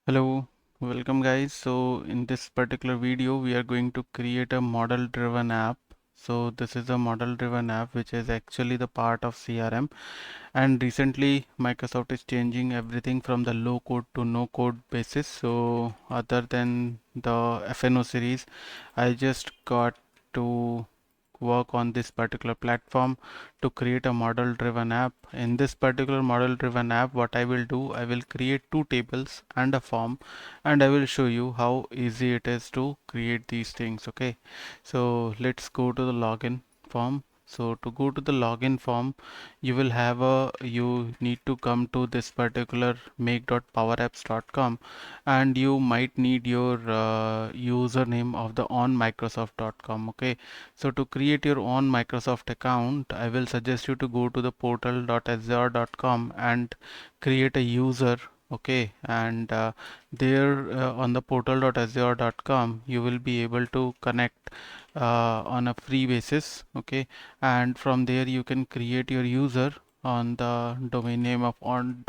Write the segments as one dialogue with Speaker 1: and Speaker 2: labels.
Speaker 1: Hello, welcome guys. So in this particular video we are going to create a model driven app. So this is a model driven app which is actually the part of CRM, and recently Microsoft is changing everything from the low code to no code basis. So other than the FNO series, I just got to work on this particular platform to create a model driven app. In this particular model driven app, what I will do, I will create two tables and a form, and I will show you how easy it is to create these things. Okay, so let's go to the login form. So to go to the login form, you need to come to this particular make.powerapps.com, and you might need your username of the on microsoft.com. Okay, so to create your own Microsoft account, I will suggest you to go to the portal.azure.com and create a user. Okay, and there on the portal.azure.com you will be able to connect on a free basis. Okay, and from there you can create your user on the domain name of on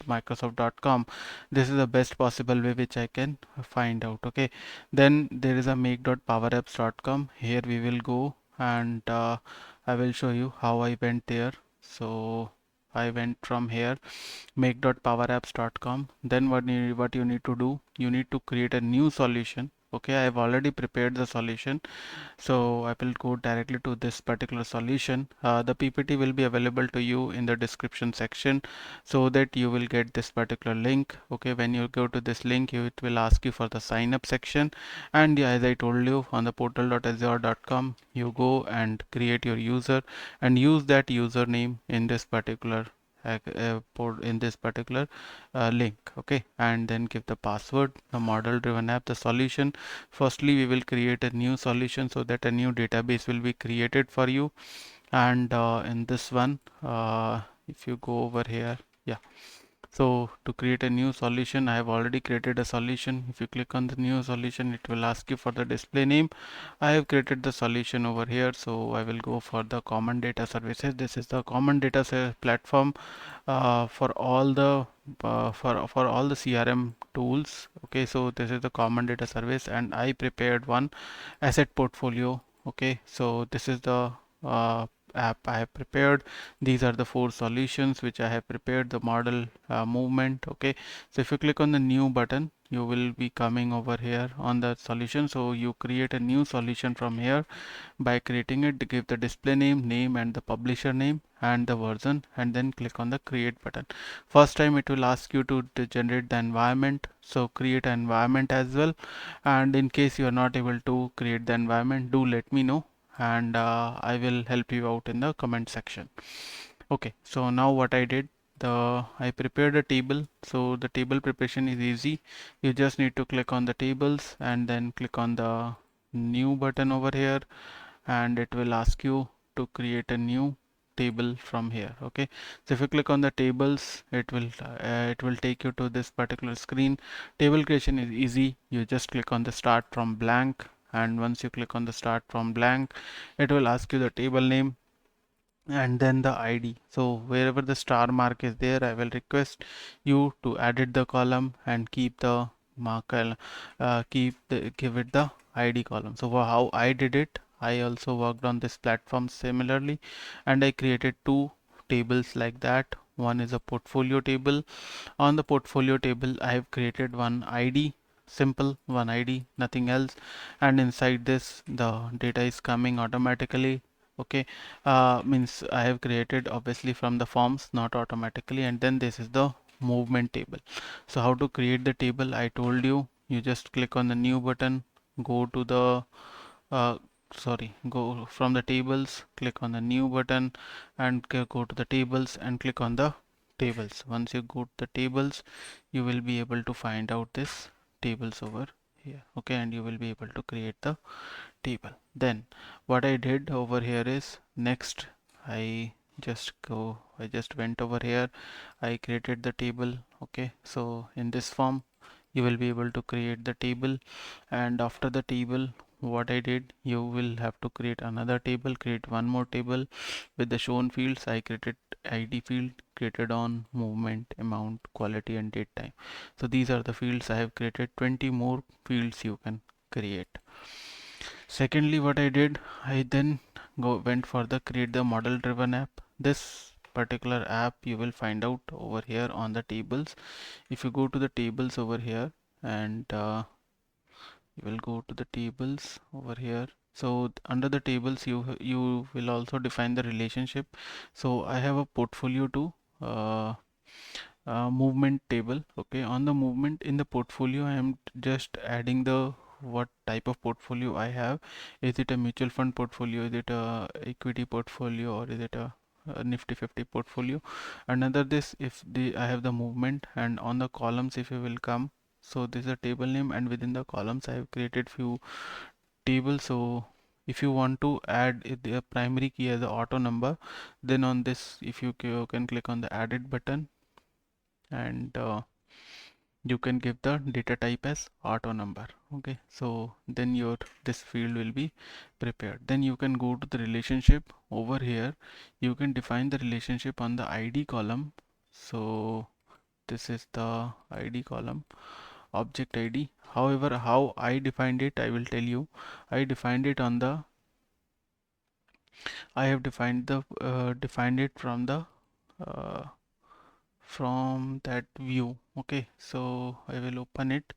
Speaker 1: microsoft.com. This is the best possible way which I can find out. Okay, then there is a make.powerapps.com. Here we will go, and I will show you how I went there. So I went from here, make.powerapps.com. Then what you need to do, you need to create a new solution. Okay, I have already prepared the solution, so I will go directly to this particular solution. The PPT will be available to you in the description section, so that you will get this particular link. Okay, when you go to this link, it will ask you for the sign up section, and yeah, as I told you, on the portal.azure.com you go and create your user and use that username in this particular in this particular link. Okay, and then give the password, the model driven app, the solution. Firstly, we will create a new solution so that a new database will be created for you. And in this one, if you go over here, yeah, so to create a new solution, I have already created a solution. If you click on the new solution, it will ask you for the display name. I have created the solution over here, so I will go for the common data services. This is the common data platform for all the for all the CRM tools. Okay, so this is the common data service, and I prepared one asset portfolio. Okay, so this is the app I have prepared. These are the four solutions which I have prepared, the model movement. Okay, so if you click on the new button, you will be coming over here on the solution. So you create a new solution from here by creating it. Give the display name and the publisher name and the version, and then click on the create button. First time it will ask you to generate the environment, so create an environment as well. And in case you are not able to create the environment, do let me know, and I will help you out in the comment section. Okay, so now what I did, I prepared a table. So the table preparation is easy. You just need to click on the tables and then click on the new button over here, and it will ask you to create a new table from here. Okay, so if you click on the tables, it will take you to this particular screen. Table creation is easy. You just click on the start from blank, and once you click on the start from blank, it will ask you the table name and then the ID. So wherever the star mark is there, I will request you to edit the column and keep the marker, give it the ID column. So how I did it, I also worked on this platform similarly, and I created two tables like that. One is a portfolio table. On the portfolio table, I have created one ID, simple one ID, nothing else, and inside this the data is coming automatically. Okay, means I have created obviously from the forms, not automatically. And then this is the movement table. So how to create the table, I told you. You just click on the new button, go to the uh, go from the tables, click on the new button, and go to the tables and click on the tables. Once you go to the tables, you will be able to find out this tables over here. Okay, and you will be able to create the table. Then what I did over here is, next I just went over here, I created the table. Okay, so in this form you will be able to create the table, and after the table, what I did, you will have to create another table, create one more table with the shown fields. I created ID field, created on movement, amount, quality and date time. So these are the fields I have created. 20 more fields you can create. Secondly, what I did, I then went for the create the model driven app. This particular app you will find out over here on the tables. If you go to the tables over here, and you will go to the tables over here. So under the tables you will also define the relationship. So I have a portfolio to uh, movement table. Okay, on the movement in the portfolio I am just adding the what type of portfolio I have. Is it a mutual fund portfolio, is it a equity portfolio, or is it a nifty 50 portfolio? And under this, if the I have the movement, and on the columns if you will come, so this is a table name, and within the columns I have created few tables. So if you want to add the primary key as the auto number, then on this, if you can click on the added button, and you can give the data type as auto number. Okay, so then your this field will be prepared. Then you can go to the relationship over here. You can define the relationship on the ID column. So this is the ID column, object ID. However, how I defined it, I will tell you. I defined it on the I have defined it uh, from that view. Okay, so I will open it,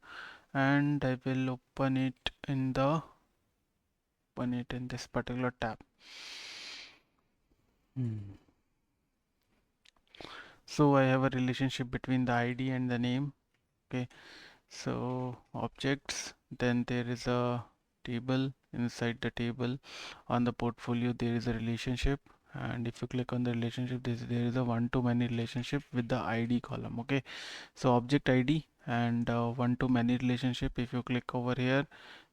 Speaker 1: and I will open it in this particular tab. So I have a relationship between the ID and the name. Okay, so objects, then there is a table. Inside the table on the portfolio there is a relationship, and if you click on the relationship, there is a one to many relationship with the ID column. Okay, so object ID and one to many relationship. If you click over here,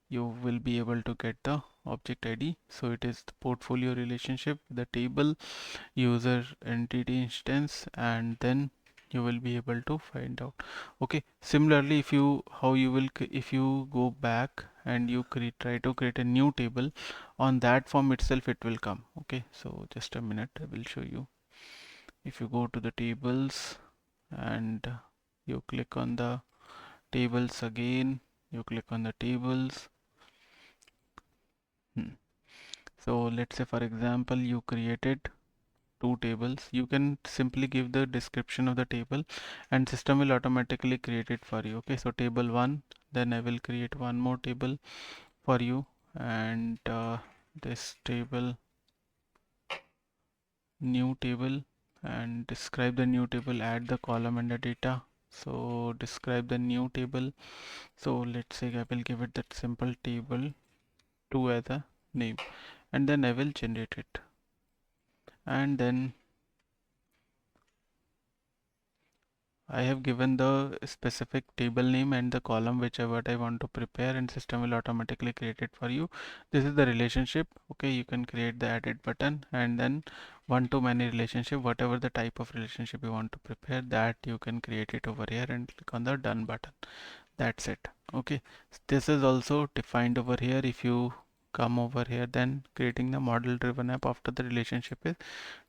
Speaker 1: you will be able to get the object ID. So it is the portfolio relationship, the table, user entity instance, and then you will be able to find out. Okay, similarly, if you how you will if you go back and you try to create a new table on that form itself, it will come. Okay, so just a minute, I will show you. If you go to the tables and you click on the tables again, you click on the tables. So let's say for example you created two tables. You can simply give the description of the table and system will automatically create it for you. Okay, so table 1, then I will create one more table for you, and this table, new table, and describe the new table, add the column and the data. So describe the new table. So let's say I will give it that simple table 2 as a name, and then I will generate it, and then I have given the specific table name and the column whichever I want to prepare, and system will automatically create it for you. This is the relationship. Okay, you can create the edit button, and then one to many relationship, whatever the type of relationship you want to prepare, that you can create it over here and click on the done button. That's it. Okay, this is also defined over here. If you come over here, then creating the model driven app after the relationship is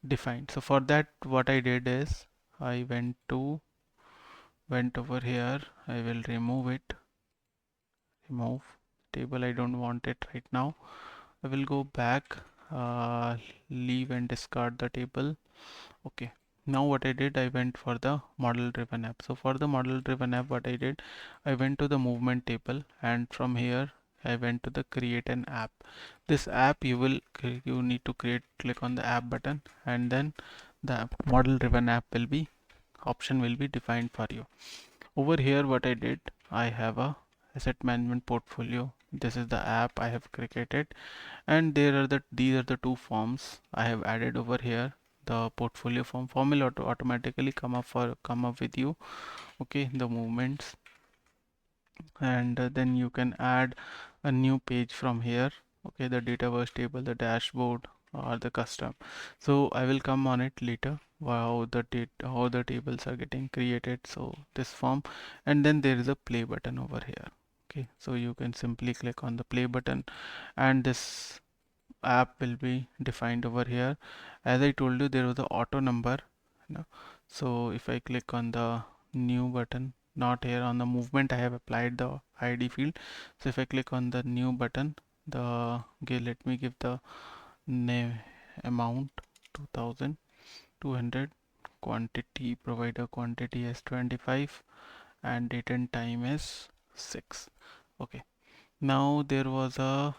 Speaker 1: defined. So for that, what I did is I went over here. I will remove table. I don't want it right now. I will go back, leave and discard the table. Okay, now what I did, I went for the model driven app. So for the model driven app, what I did, I went to the movement table, and from here I went to the create an app. This app you need to click on the app button, and then the model driven app option will be defined for you. Over here what I did, I have a asset management portfolio. This is the app I have created, and these are the two forms I have added over here. The portfolio form will automatically come up with you. Okay, the movements, and then you can add a new page from here. Okay, the Dataverse table, the dashboard, or the custom. So I will come on it later, how the tables are getting created. So this form, and then there is a play button over here. Okay, so you can simply click on the play button and this app will be defined over here. As I told you, there was the auto number, you know. So if I click on the new button, not here on the movement, I have applied the ID field. So if I click on the new button, okay, let me give the name amount 2200, quantity provider quantity as 25, and date and time is 6. Okay, now there was a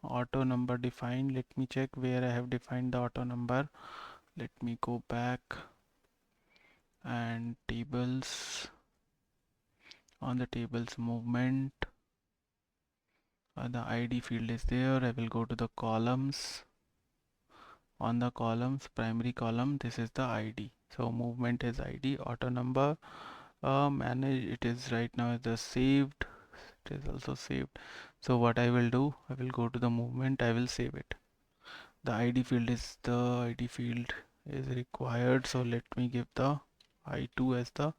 Speaker 1: auto number defined. Let me check where I have defined the auto number. Let me go back and tables. On the tables movement, the ID field is there. I will go to the columns. On the columns, primary column, this is the ID. So movement is ID, auto number, manage, it is right now the saved, it is also saved. So what I will do, I will go to the movement, I will save it. The ID field is required, so let me give the I2 as the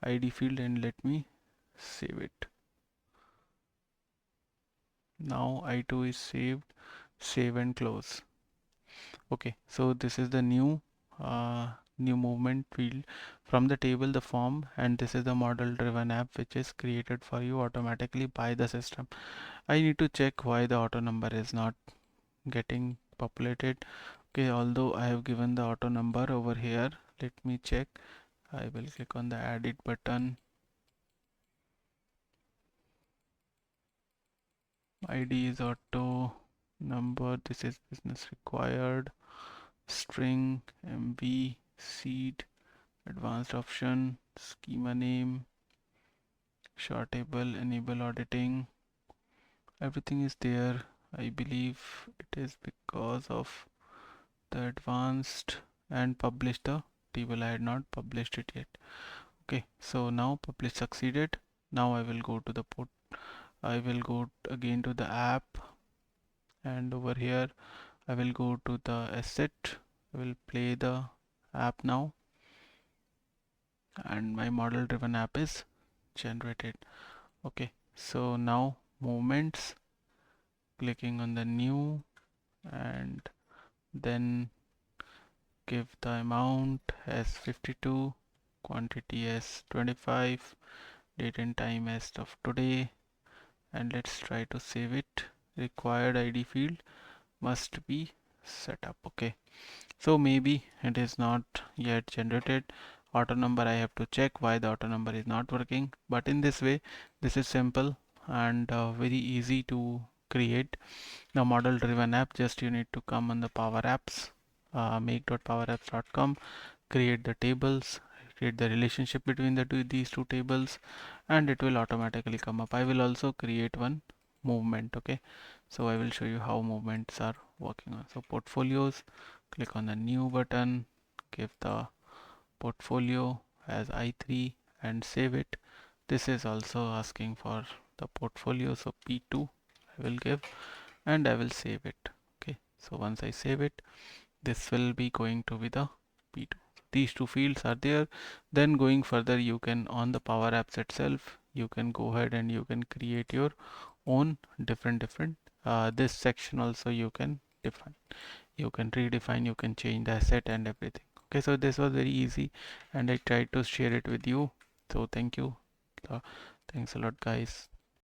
Speaker 1: ID field and let me save it. Now I2 is saved, save and close. Okay, so this is the new movement field from the table, the form, and this is the model driven app which is created for you automatically by the system. I need to check why the auto number is not getting populated. Okay, although I have given the auto number over here, let me check. I will click on the add it button. ID is auto number, this is business required, string, MV, seed, advanced option, schema name, shortable, enable auditing, everything is there. I believe it is because of the advanced and publish the table. I had not published it yet. Okay, so now publish succeeded. Now I will go to the port. I will go again to the app, and over here I will go to the asset. I will play the app now, and my model driven app is generated. Okay, so now movements, clicking on the new, and then give the amount as 52, quantity as 25, date and time as of today, and let's try to save it. Required ID field must be set up. Okay, so maybe it is not yet generated. Auto number, I have to check why the auto number is not working, but in this way this is simple and very easy to create the model driven app. Just you need to come on the power apps, make.powerapps.com, create the tables, create the relationship between these two tables, and it will automatically come up. I will also create one movement. Okay, so I will show you how movements are working on. So portfolios, click on the new button, give the portfolio as I3 and save it. This is also asking for the portfolio, so P2 I will give, and I will save it. Okay, so once I save it, this will be going to be the P2. These two fields are there. Then going further, you can, on the Power Apps itself, you can go ahead and you can create your own different this section also you can define, you can redefine, you can change the asset and everything. Okay, so this was very easy and I tried to share it with you. So thank you. uh, Thanks a lot, guys.